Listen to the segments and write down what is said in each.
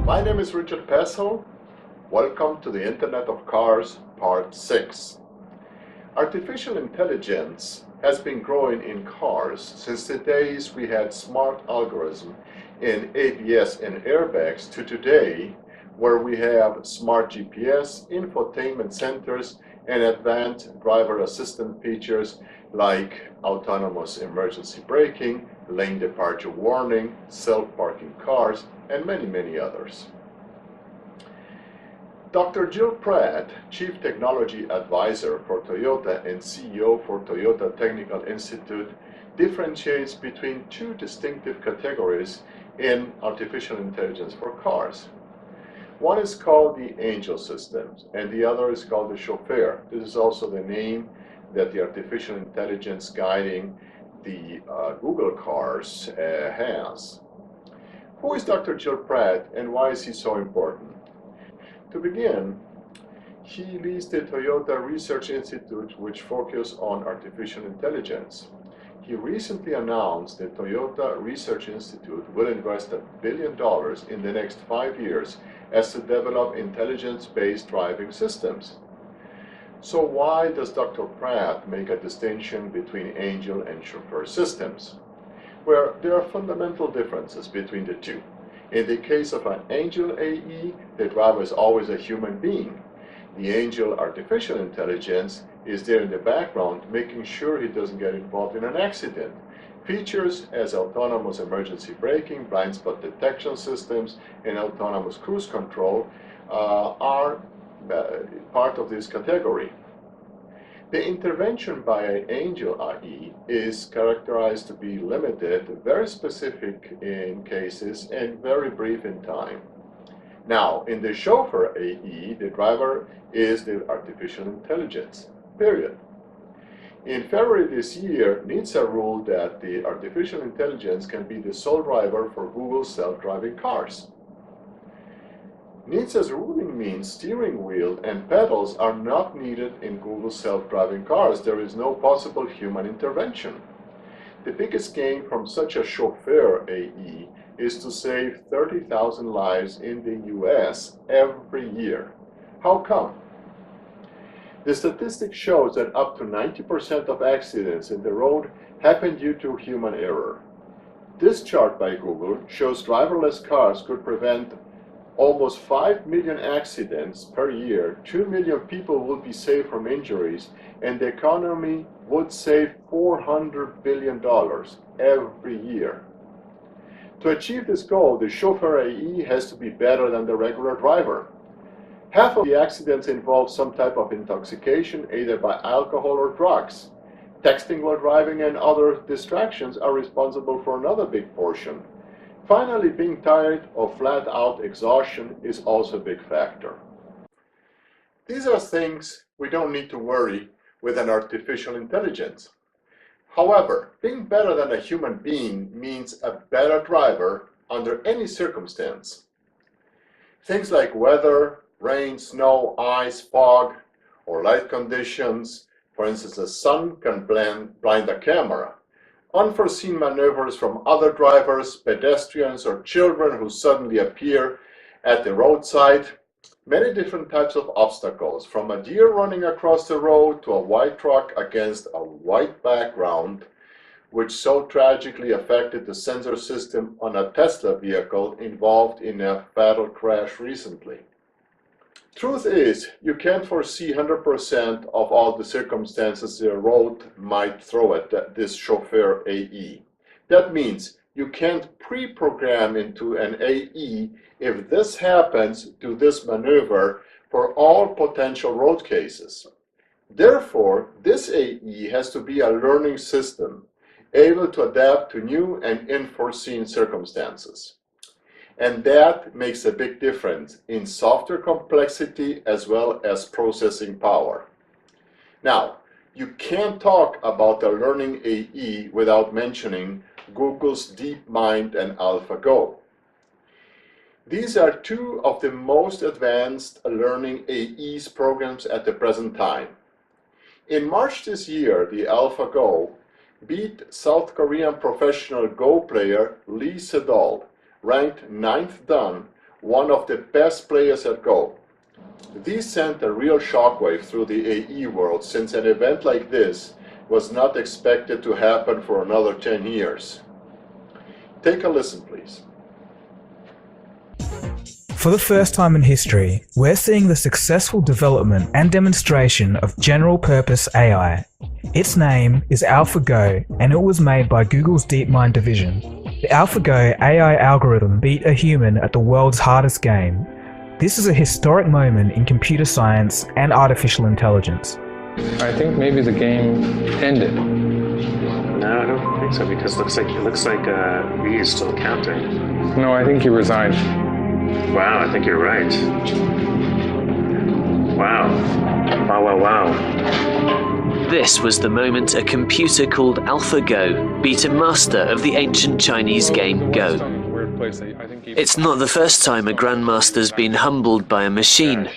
My name is Richard Pessel. Welcome to the Internet of Cars, Part 6. Artificial intelligence has been growing in cars since the days we had smart algorithm in ABS and airbags to today, where we have smart GPS, infotainment centers, and advanced driver assistant features like autonomous emergency braking, lane departure warning, self-parking cars, and many others. Dr. Jill Pratt, Chief Technology Advisor for Toyota and CEO for Toyota Technical Institute, differentiates between two distinctive categories in artificial intelligence for cars. One is called the Angel systems, and the other is called the Chauffeur. This is also the name that the artificial intelligence guiding the Google cars has. Who is Dr. Jill Pratt and why is he so important? To begin, he leads the Toyota Research Institute, which focuses on artificial intelligence. He recently announced that Toyota Research Institute will invest $1 billion in the next 5 years as to develop intelligence-based driving systems. So why does Dr. Pratt make a distinction between Angel and Chauffeur systems? Well, there are fundamental differences between the two. In the case of an Angel AE, the driver is always a human being. The Angel artificial intelligence is there in the background, making sure he doesn't get involved in an accident. Features as autonomous emergency braking, blind spot detection systems, and autonomous cruise control are part of this category. The intervention by an Angel AE is characterized to be limited, very specific in cases, and very brief in time. Now, in the Chauffeur AE, the driver is the artificial intelligence, period. In February this year, NHTSA ruled that the artificial intelligence can be the sole driver for Google's self-driving cars. NHTSA's ruling means steering wheel and pedals are not needed in Google's self-driving cars. There is no possible human intervention. The biggest gain from such a Chauffeur AE is to save 30,000 lives in the US every year. How come? The statistic shows that up to 90% of accidents in the road happen due to human error. This chart by Google shows driverless cars could prevent almost 5 million accidents per year, 2 million people would be saved from injuries, and the economy would save $400 billion every year. To achieve this goal, the Chauffeur AE has to be better than the regular driver. Half of the accidents involve some type of intoxication, either by alcohol or drugs. Texting while driving and other distractions are responsible for another big portion. Finally, being tired or flat-out exhaustion is also a big factor. These are things we don't need to worry with an artificial intelligence. However, being better than a human being means a better driver under any circumstance. Things like weather, rain, snow, ice, fog, or light conditions. For instance, the sun can blind a camera. Unforeseen maneuvers from other drivers, pedestrians, or children who suddenly appear at the roadside. Many different types of obstacles, from a deer running across the road to a white truck against a white background, which so tragically affected the sensor system on a Tesla vehicle involved in a fatal crash recently. Truth is, you can't foresee 100% of all the circumstances the road might throw at this Chauffeur AE. That means you can't pre-program into an AE, if this happens, do this maneuver for all potential road cases. Therefore, this AE has to be a learning system, able to adapt to new and unforeseen circumstances. And that makes a big difference in software complexity as well as processing power. Now, you can't talk about a learning AE without mentioning Google's DeepMind and AlphaGo. These are two of the most advanced learning AEs programs at the present time. In March this year, the AlphaGo beat South Korean professional Go player Lee Sedol, ranked 9th dan one of the best players at Go. These sent a real shockwave through the AE world, since an event like this was not expected to happen for another 10 years. Take a listen, please. For the first time in history, we're seeing the successful development and demonstration of general-purpose AI. Its name is AlphaGo, and it was made by Google's DeepMind division. The AlphaGo AI algorithm beat a human at the world's hardest game. This is a historic moment in computer science and artificial intelligence. I think maybe the game ended. No, I don't think so, because it looks like V is still counting. No, I think he resigned. Wow, I think you're right. Wow. This was the moment a computer called AlphaGo beat a master of the ancient Chinese game Go. It's not the first time a grandmaster's been humbled by a machine.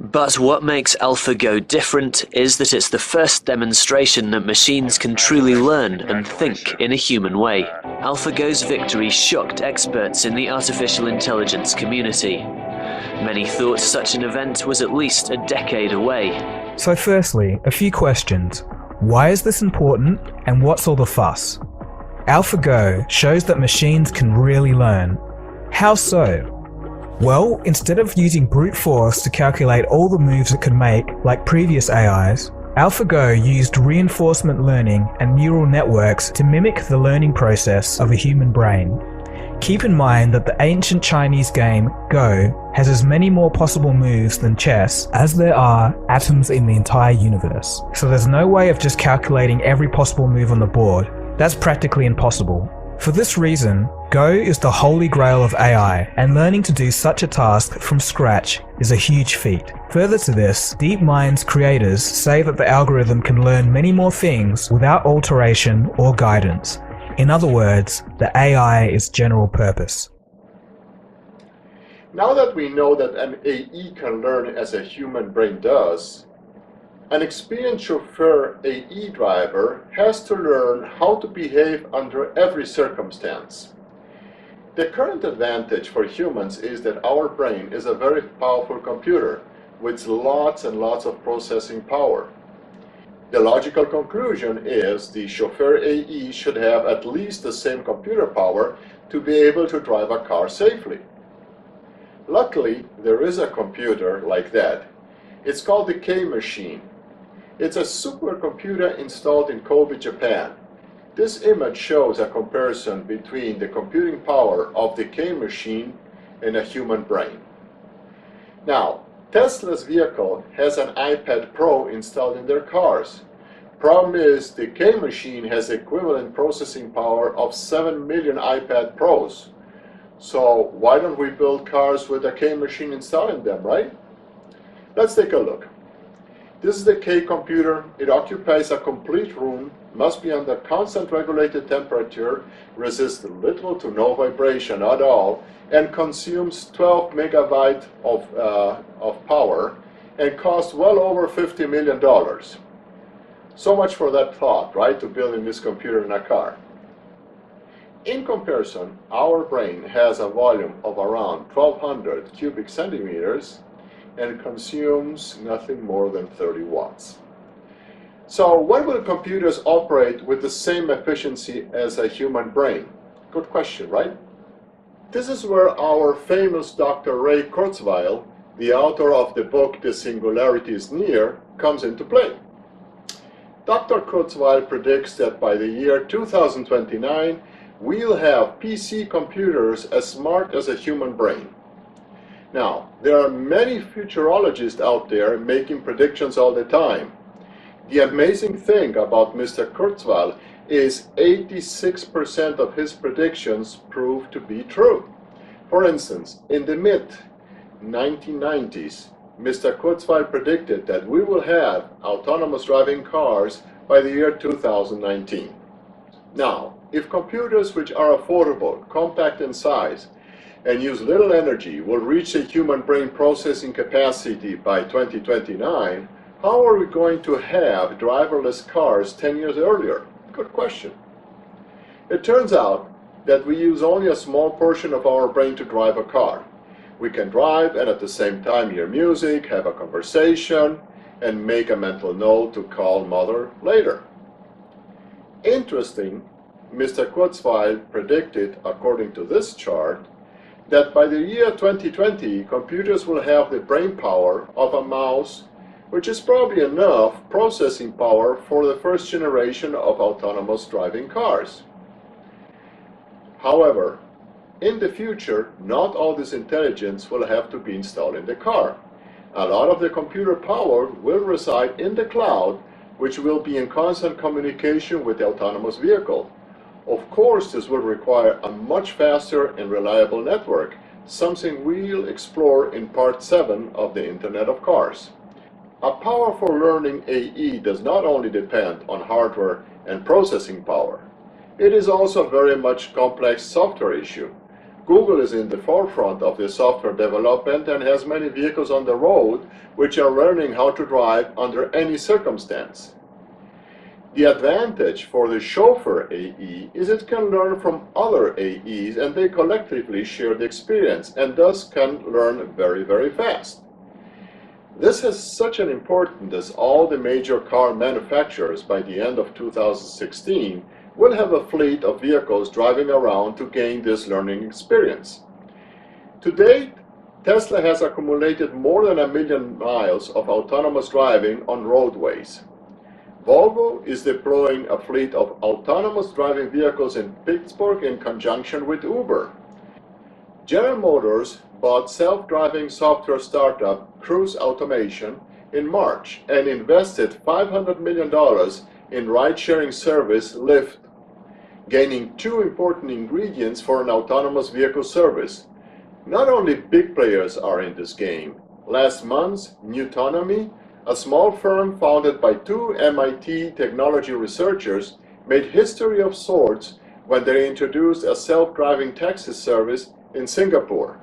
But what makes AlphaGo different is that it's the first demonstration that machines can truly learn and think in a human way. AlphaGo's victory shocked experts in the artificial intelligence community. Many thought such an event was at least a decade away. So firstly, a few questions. Why is this important, and what's all the fuss? AlphaGo shows that machines can really learn. How so? Well, instead of using brute force to calculate all the moves it could make like previous AIs, AlphaGo used reinforcement learning and neural networks to mimic the learning process of a human brain. Keep in mind that the ancient Chinese game Go has as many more possible moves than chess as there are atoms in the entire universe. So there's no way of just calculating every possible move on the board. That's practically impossible. For this reason, Go is the holy grail of AI, and learning to do such a task from scratch is a huge feat. Further to this, DeepMind's creators say that the algorithm can learn many more things without alteration or guidance. In other words, the AI is general purpose. Now that we know that an AE can learn as a human brain does, an experienced chauffeur AE driver has to learn how to behave under every circumstance. The current advantage for humans is that our brain is a very powerful computer with lots and lots of processing power. The logical conclusion is the chauffeur AE should have at least the same computer power to be able to drive a car safely. Luckily, there is a computer like that. It's called the K-Machine. It's a supercomputer installed in Kobe, Japan. This image shows a comparison between the computing power of the K-Machine and a human brain. Now, Tesla's vehicle has an iPad Pro installed in their cars. Problem is, the K-Machine has equivalent processing power of 7 million iPad Pros. So why don't we build cars with a K-Machine installed in them, right? Let's take a look. This is the K computer. It occupies a complete room, must be under constant regulated temperature, resists little to no vibration at all, and consumes 12 megabytes of power, and costs well over $50 million. So much for that thought, right, to building this computer in a car. In comparison, our brain has a volume of around 1200 cubic centimeters and consumes nothing more than 30 watts. So when will computers operate with the same efficiency as a human brain? Good question, right? This is where our famous Dr. Ray Kurzweil, the author of the book The Singularity is Near, comes into play. Dr. Kurzweil predicts that by the year 2029, we'll have PC computers as smart as a human brain. Now, there are many futurologists out there making predictions all the time. The amazing thing about Mr. Kurzweil is 86% of his predictions prove to be true. For instance, in the mid-1990s, Mr. Kurzweil predicted that we will have autonomous driving cars by the year 2019. Now, if computers which are affordable, compact in size, and use little energy will reach a human brain processing capacity by 2029, how are we going to have driverless cars 10 years earlier? Good question. It turns out that we use only a small portion of our brain to drive a car. We can drive and at the same time hear music, have a conversation, and make a mental note to call mother later. Interesting, Mr. Kurzweil predicted, according to this chart, that by the year 2020, computers will have the brain power of a mouse, which is probably enough processing power for the first generation of autonomous driving cars. However, in the future, not all this intelligence will have to be installed in the car. A lot of the computer power will reside in the cloud, which will be in constant communication with the autonomous vehicle. Of course, this will require a much faster and reliable network, something we'll explore in Part 7 of the Internet of Cars. A powerful learning AE does not only depend on hardware and processing power. It is also a very much complex software issue. Google is in the forefront of this software development and has many vehicles on the road which are learning how to drive under any circumstance. The advantage for the chauffeur AE is it can learn from other AEs and they collectively share the experience and thus can learn very, very fast. This has such an importance as all the major car manufacturers by the end of 2016 will have a fleet of vehicles driving around to gain this learning experience. To date, Tesla has accumulated more than 1 million miles of autonomous driving on roadways. Volvo is deploying a fleet of autonomous driving vehicles in Pittsburgh in conjunction with Uber. General Motors bought self-driving software startup Cruise Automation in March and invested $500 million in ride-sharing service Lyft, gaining two important ingredients for an autonomous vehicle service. Not only big players are in this game. Last month, Nutonomy, a small firm founded by two MIT technology researchers, made history of sorts when they introduced a self-driving taxi service in Singapore.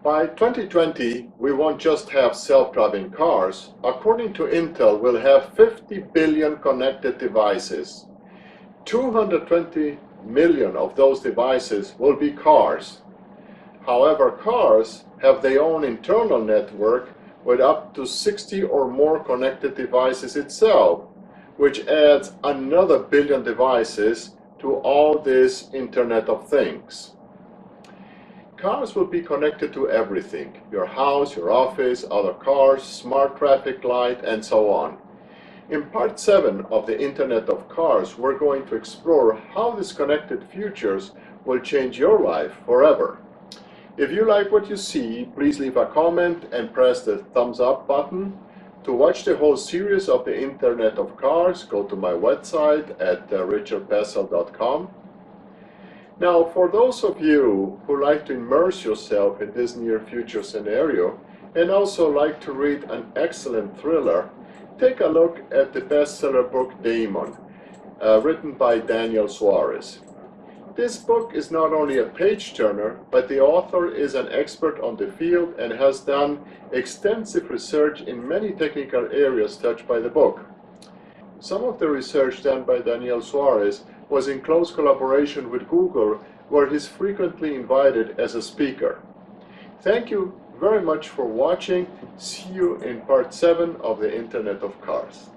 By 2020, we won't just have self-driving cars. According to Intel, we'll have 50 billion connected devices. 220 million of those devices will be cars. However, cars have their own internal network with up to 60 or more connected devices itself, which adds another billion devices to all this Internet of Things. Cars will be connected to everything: your house, your office, other cars, smart traffic light, and so on. In Part 7 of the Internet of Cars, we're going to explore how these connected futures will change your life forever. If you like what you see, please leave a comment and press the thumbs up button. To watch the whole series of the Internet of Cars, go to my website at richardbessel.com. Now, for those of you who like to immerse yourself in this near future scenario and also like to read an excellent thriller, take a look at the bestseller book Daemon, written by Daniel Suarez. This book is not only a page-turner, but the author is an expert on the field and has done extensive research in many technical areas touched by the book. Some of the research done by Daniel Suarez was in close collaboration with Google, where he's frequently invited as a speaker. Thank you very much for watching. See you in Part 7 of the Internet of Cars.